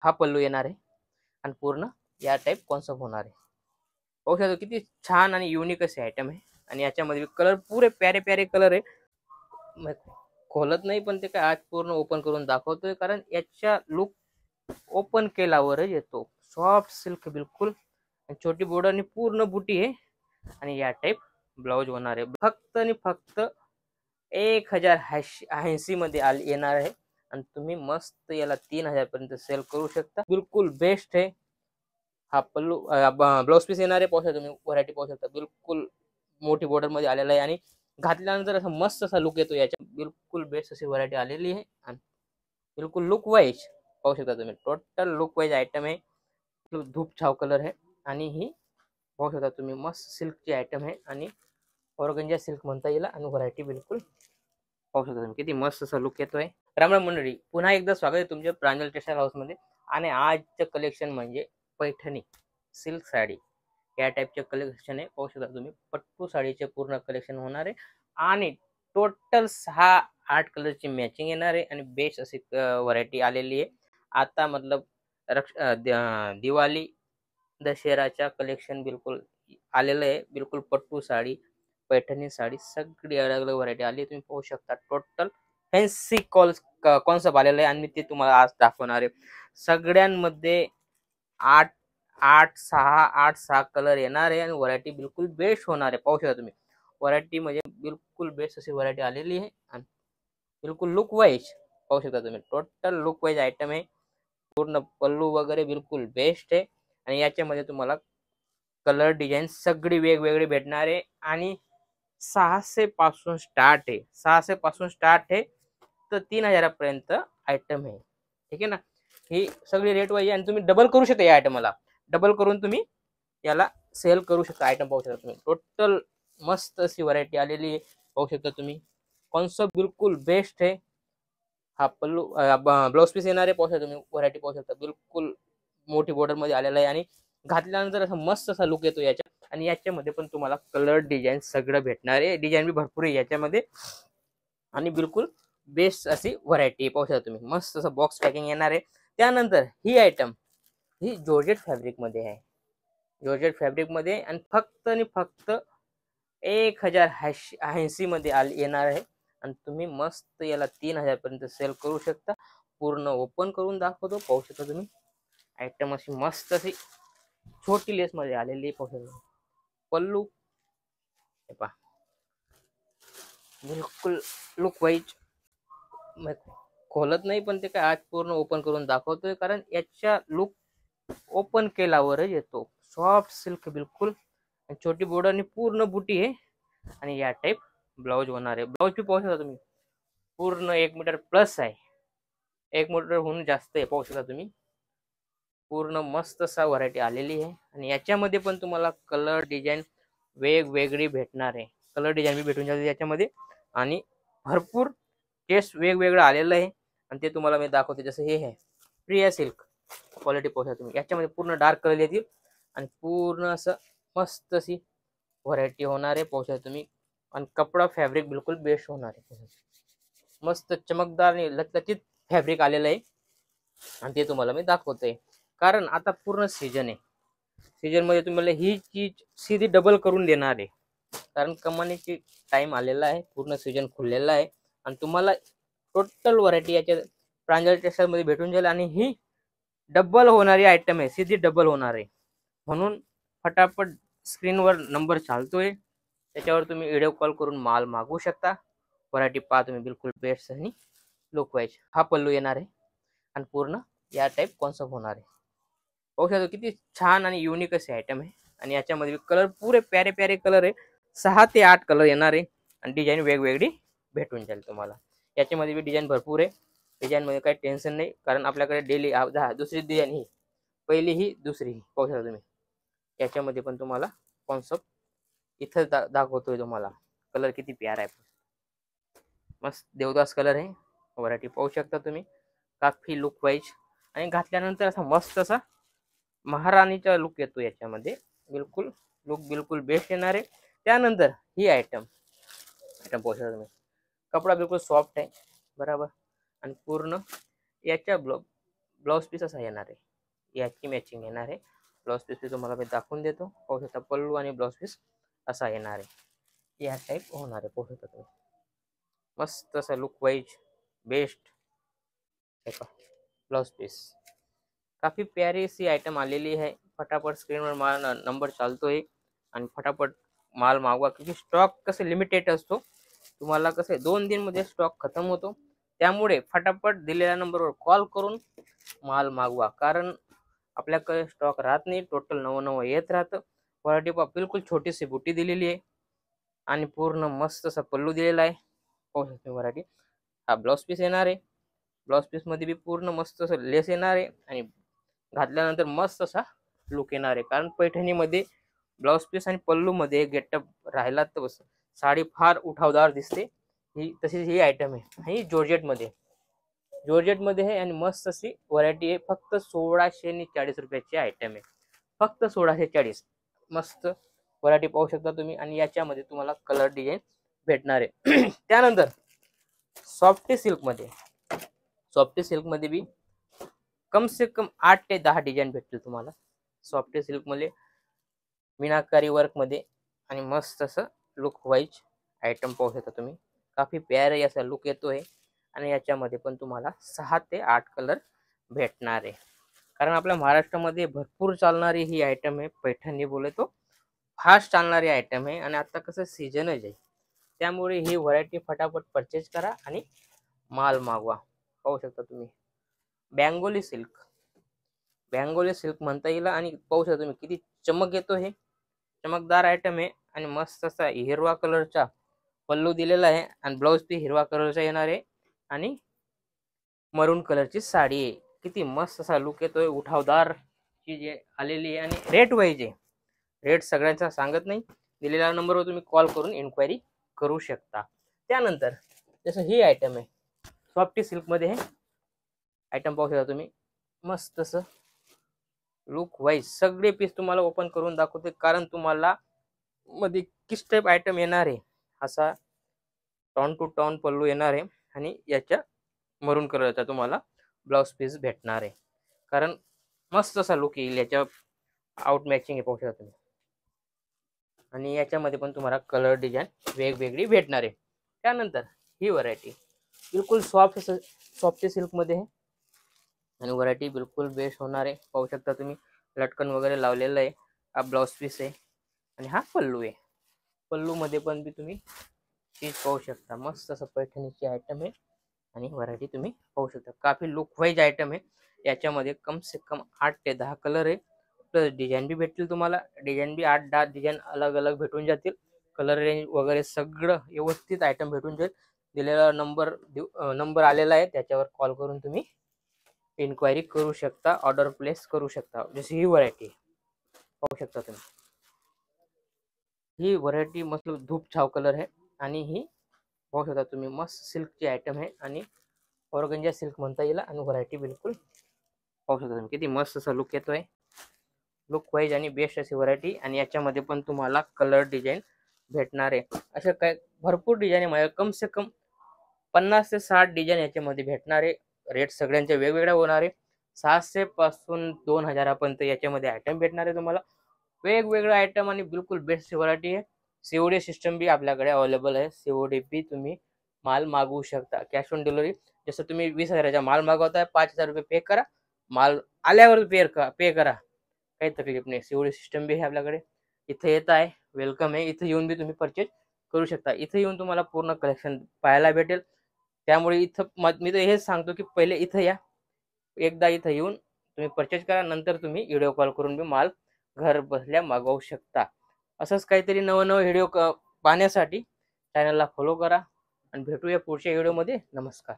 हा पल्लू येणार आहे आणि पूर्ण या टाईप कॉन्सेप्ट होणार आहे. पाहू शकतो किती छान आणि युनिक असे आयटम आहे. आणि याच्यामध्ये कलर पुरे प्यारे प्यारे कलर आहे. मग खोलत नाही पण ते काय आज पूर्ण ओपन करून दाखवतोय, कारण याच्या लुक ओपन केल्यावरच येतो. सॉफ्ट सिल्क बिलकुल, छोटी बॉर्डर आणि पूर्ण बुटी आहे आणि या टाईप ब्लाउज होणार आहे. फक्त आणि फक्त 1080 मध्ये येणार आहे आणि तुम्ही मस्त याला 3000 पर्यंत सेल करू शकता. बिलकुल बेस्ट आहे. हा पल्लू ब्लाउज पीस येणार आहे. पाहू शकता तुम्ही, व्हरायटी पाहू शकता. बिलकुल मोठी बॉर्डर मध्ये आलेला आहे आणि घातल्यानंतर असा मस्त असा लुक येतो याच्या. बिलकुल बेस्ट अशी व्हरायटी आलेली आहे आणि बिलकुल लुक वाईज पाहू शकता तुम्ही. टोटल लुक वाईज आयटम आहे. धूप छाव कलर आहे आणि ही पाहू शकता तुम्ही मस्त सिल्कची आयटम आहे आणि ऑर्गंजा सिल्क म्हणता येईल आणि व्हरायटी बिलकुल पाहू शकता तुम्ही किती मस्त असा लुक येतोय. राम राम मंडळी, पुन्हा एकदा स्वागत आहे तुमच्या प्रांजल टेक्सटाईल हाऊस मध्ये. आणि आजचं कलेक्शन म्हणजे पैठणी सिल्क साडी या टाईपचे कलेक्शन आहे. पाहू शकता तुम्ही पट्टू साडीचे पूर्ण कलेक्शन होणार आहे आणि टोटल 6-8 कलरची मॅचिंग येणार आहे आणि बेस्ट अशी व्हरायटी आलेली आहे. आता मतलब दिवाळी दशहराच्या कलेक्शन बिलकुल आलेलं आहे. बिलकुल पट्टू साडी, पैठणी साडी सगळी अलग अलग व्हरायटी आली. तुम्ही पाहू शकता टोटल फॅन्सी कॉन्सेप्ट आलेलं आहे आणि मी ते तुम्हाला आज दाखवणार आहे. सगळ्यांमध्ये 8 8 6 8 6 कलर येणार आहे आणि व्हरायटी बिलकुल बेस्ट होणार आहे. पाहू शकता तुम्ही व्हरायटी म्हणजे बिलकुल बेस्ट अशी व्हरायटी आलेली आहे आणि बिलकुल लुक वाईज पाहू शकता तुम्ही. टोटल लुक वाईज आयटम आहे. पूर्ण पल्लू वगैरे बिलकुल बेस्ट आहे आणि याच्यामध्ये तुम्हाला कलर डिझाईन सगळी वेगवेगळी भेटणार आहे आणि 600 पासून स्टार्ट आहे. 600 पासून स्टार्ट आहे तर 3000 पर्यंत आयटम आहे. ठीक आहे ना. ही सगळी रेट वाईज आणि तुम्ही डबल करू शकता. या आयटमला डबल करून तुम्ही याला सेल करू शकता. आयटम पाहू शकता तुम्ही. टोटल मस्त अशी व्हरायटी आलेली आहे. पाहू शकता तुम्ही कॉन्सेप्ट बिलकुल बेस्ट आहे. हा पल्लू ब्लाउज पीस येणार आहे. पाहू शकता तुम्ही, व्हरायटी पाहू शकता. बिलकुल मोठी बॉर्डर मध्ये आलेला आहे आणि घातल्यानंतर असा मस्त असा लुक येतो याच्या. आणि याच्यामध्ये पण तुम्हाला कलर डिझाईन सगळं भेटणार आहे. डिझाईन बी भरपूर आहे याच्यामध्ये आणि बिलकुल बेस्ट अशी व्हरायटी पाहू शकता तुम्ही. मस्त असं बॉक्स पॅकिंग येणार आहे. त्यानंतर ही आयटम ही जॉर्जेट फॅब्रिक मध्ये आहे. जॉर्जेट फॅब्रिक मध्ये आणि फक्त 1080 मध्ये येणार आहे आणि तुम्ही मस्त याला 3000 पर्यंत सेल करू शकता. पूर्ण ओपन करून दाखवतो. पाहू शकता तुम्ही आयटम अशी मस्त अशी छोटी लेस मध्ये आलेली पाहू शकता. पल्लू हे पहा बिलकुल लुक वाईज खोलत नाही पण ते काय आज पूर्ण ओपन करून दाखवतोय, कारण याच्या लुक ओपन केल्यावरच येतो. सॉफ्ट सिल्क बिलकुल, छोटी बॉर्डर आणि पूर्ण बुटी आहे आणि या टाईप ब्लाउज होणार आहे. ब्लाउज बी पाहू शकता तुम्ही पूर्ण 1 मीटर प्लस आहे. 1 मीटर होऊन जास्त आहे. पाहू शकता तुम्ही पूर्ण मस्त असा व्हरायटी आलेली आहे आणि याच्यामध्ये पण तुम्हाला कलर डिझाईन वेगवेगळी भेटणार आहे. कलर डिझाईन बी भेटून जाते याच्यामध्ये आणि भरपूर टेस्ट वेगवेगळं आलेलं आहे आणि ते तुम्हाला मी दाखवते. जसं हे आहे प्रिया सिल्क क्वालिटी पाहू शकता तुम्ही. याच्यामध्ये पूर्ण डार्क कलर येतील आणि पूर्ण असं मस्त अशी व्हरायटी होणार आहे. पाहू शकता तुम्ही आणि कपडा फॅब्रिक बिलकुल बेस्ट होणार आहे. मस्त चमकदार आणि लचलचीत फॅब्रिक आलेलं आहे आणि ते तुम्हाला मी दाखवतोय. कारण आता पूर्ण सीजन आहे. सीजन मध्ये तुम्हाला ही चीज सीधी डबल करून देणार आहे, कारण कमानीची टाइम आलेला आहे. पूर्ण सीजन खुललेला आहे आणि तुम्हाला टोटल व्हरायटी याच्या प्रांजल टेक्सटाईल मध्ये भेटून जाईल आणि ही डबल होणारी आयटम आहे. सीधी डबल होणार आहे. म्हणून फटाफट स्क्रीनवर नंबर चालतोय, त्याच्यावर तुम्ही व्हिडिओ कॉल करून माल मागवू शकता. व्हरायटी पहा तुम्ही बिलकुल बेस्ट आणि लुक वाईज. हा पल्लू येणार आहे आणि पूर्ण या टाईप कॉन्सेप्ट होणार आहे. पाहू शकता किती छान आणि युनिक असे आयटम आहे आणि याच्यामध्ये कलर पुरे प्यारे प्यारे कलर आहे. 6 ते 8 कलर येणार आहे आणि डिझाईन वेगवेगळी भेटून जाईल तुम्हाला. याच्यामध्ये बी डिझाईन भरपूर आहे. डिझाईन मध्ये काही टेन्शन नाही, कारण आपल्याकडे डेली दुसरी डिझाईन ही पहिली ही दुसरी ही पाहू शकता तुम्ही. याच्यामध्ये पण तुम्हाला कॉन्सेप्ट इथं दाखवतोय तुम्हाला. कलर किती प्यारा आहे. मस्त देवदास कलर आहे. व्हरायटी पाहू शकता तुम्ही. काफी लुक वाईज आणि घातल्यानंतर असा मस्त असा महाराणीचा लुक येतो याच्यामध्ये. बिलकुल लुक बिलकुल बेस्ट येणार आहे. त्यानंतर ही आयटम पाहू शकता तुम्ही. कपडा बिलकुल सॉफ्ट आहे बरोबर आणि पूर्ण याच्या ब्लाऊज पीस असा येणार आहे, याची मॅचिंग येणार आहे. ब्लाऊज पीस तुम्हाला मी दाखवून देतो. पाहू शकता पल्लू आणि ब्लाऊज पीस असा येणार आहे. या टाईप होणार आहे. पाहू शकता तुम्ही मस्त असा look wise best blouse piece. काफी प्यारी सी आइटम आलेली है. फटाफट स्क्रीनवर माल नंबर चालतोय आणि फटाफट माल मागवा, क्योंकि स्टॉक कसे लिमिटेड असतो. तुम्हाला कसे 2 दिन मध्ये स्टॉक खतम होतो. त्यामुळे फटाफट दिलेल्या नंबरवर कॉल करून माल मागवा, कारण आपल्याकडे स्टॉक राहत नाही. टोटल नवं येत राहतं. क्वालिटी पा बिलकुल छोटीशी बुटी दिलेली आहे आणि पूर्ण मस्त असा पल्लू दिलेला आहे. पाहू शकता व्हरायटी. हा ब्लाउज पीस येणार आहे. ब्लाउज पीस मध्ये बी पूर्ण मस्त असं लेस येणार आहे आणि घातल्यानंतर मस्त असा लुक येणार आहे. कारण पैठणीमध्ये ब्लाउज पीस आणि पल्लू मध्ये गेटअप राहिला तर बस साडी फार उठावदार दिसते. ही तशीच ही आयटम आहे. ही जॉर्जेट मध्ये आहे आणि मस्त अशी व्हरायटी आहे. फक्त 1640 रुपयाची आयटम आहे. फक्त 1640. मस्त व्हरायटी पाहू शकता तुम्ही आणि याच्यामध्ये तुम्हाला कलर डिझाईन भेटणार आहे. त्यानंतर सॉफ्टी सिल्क मध्ये बी कम से कम 8 ते 10 डिझाईन भेटतील तुम्हाला. सॉफ्टी सिल्क मध्ये मीनाकारी वर्क मध्ये आणि मस्त असं लुक वाईज आयटम पाहू शकता तुम्ही. काफी प्यारा असा लुक येतोय आणि याच्यामध्ये पण तुम्हाला 6 ते 8 कलर भेटणार आहे. कारण आपल्या महाराष्ट्रामध्ये भरपूर चालणारी ही आयटम आहे. पैठणी बोले तो फास्ट चालणारी आयटम आहे आणि आता कसं सीजनच आहे. त्यामुळे ही व्हरायटी फटाफट परचेज करा आणि माल मागवा. पाहू शकता तुम्ही बँगोली सिल्क म्हणता येईल आणि पाहू शकता तुम्ही किती चमक येतो. हे चमकदार आयटम आहे आणि मस्त असा हिरवा कलरचा पल्लू दिलेला आहे आणि ब्लाउज पीस हिरवा कलरचा येणार आहे आणि मरून कलरची साडी आहे. किती मस्त असा लुक येतोय. उठावदार चीज आलेली आहे आणि रेट वाईज आहे. रेट सगळ्यांचा सांगत नाही. दिलेल्या नंबरवर तुम्ही कॉल करून इन्क्वायरी करू शकता. त्यानंतर जसं ही आयटम आहे सॉफ्टी सिल्क मध्ये, हे आयटम पाहू शकता तुम्ही. मस्त असं लुक वाईज सगळे पीस तुम्हाला ओपन करून दाखवते, कारण तुम्हाला मध्ये किस टाईप आयटम येणार आहे. असा टॉन टू टॉन पल्लू येणार आहे आणि याच्या मरून कलरचा तुम्हाला ब्लाउज पीस भेटणार आहे. कारण मस्त असा लुक येईल. याच्या आउट मॅचिंग आहे पाहू शकता तुम्ही आणि याच्यामध्ये पण तुम्हाला कलर डिझाईन वेगवेगळी भेटणार आहे. त्यानंतर ही व्हरायटी बिलकुल सॉफ्टी सिल्क मध्ये आहे आणि व्हरायटी बिलकुल बेस्ट होणार आहे. पाहू शकता तुम्ही लटकन वगैरे लावलेलं आहे. हा ब्लाउज पीस आहे आणि हा पल्लू आहे. पल्लू मध्ये पण बी तुम्ही चीज पाहू शकता. मस्त असं पैठणीची आयटम आहे आणि व्हरायटी तुम्ही पाहू शकता. काफी लुक वाईज आयटम आहे. याच्यामध्ये कम से कम 8 ते 10 कलर आहे. प्लस डिझाईन बी भेटतील तुम्हाला. डिझाईन बी 8-10 डिझाईन अलग अलग भेटून जातील. कलर रेंज वगैरे सगळं व्यवस्थित आयटम भेटून जाईल. दिलेला नंबर आलेला आहे, त्याच्यावर कॉल करून तुम्ही इन्क्वायरी करू शकता, ऑर्डर प्लेस करू शकता. जशी ही व्हरायटी पाहू शकता तुम्ही. ही व्हरायटी मस्त धूप छाव कलर आहे आणि ही पाहू शकता तुम्ही मस्त सिल्कची आयटम आहे आणि ऑर्गंजा सिल्क म्हणता येईल आणि व्हरायटी बिलकुल पाहू शकता तुम्ही किती मस्त असा लुक येतोय. लुक वाईज आणि बेस्ट अशी व्हरायटी आणि याच्यामध्ये पण तुम्हाला कलर डिझाईन भेटणार आहे. अशा काय भरपूर डिझाईन आहे. कम से कम 50 ते 60 डिझाईन याच्यामध्ये भेटणार आहे. रेट सगळ्यांचे वेगवेगळे होणार आहे. 600 पासून 2000 पर्यंत याच्यामध्ये आयटम भेटणार आहे तुम्हाला. वेगवेगळे आयटम आणि बिलकुल बेस्ट व्हरायटी आहे. सीओडी सिस्टम बी आपल्याकडे अवेलेबल आहे. सीओडी बी तुम्ही माल मागवू शकता. कॅश ऑन डिलिव्हरी जसं तुम्ही 20,000चा माल मागवताय 5,000 रुपये पे करा. माल आल्यावर पे करा. काही तकलीफ नाही. सीओडी सिस्टम बी आहे आपल्याकडे. इथे येत आहे वेलकम आहे. इथे येऊन बी तुम्ही परचेज करू शकता. इथे येऊन तुम्हाला पूर्ण कलेक्शन पाहायला भेटेल. त्यामुळे इथं मी तर हेच सांगतो की पहिले इथं या. एकदा इथं येऊन तुम्ही परचेज करा. नंतर तुम्ही व्हिडिओ कॉल करून बी माल घर बसल्या मागवू शकता. असंच काहीतरी नवं व्हिडिओ पाहण्यासाठी चॅनलला फॉलो करा आणि भेटूया पुढच्या व्हिडिओमध्ये. नमस्कार.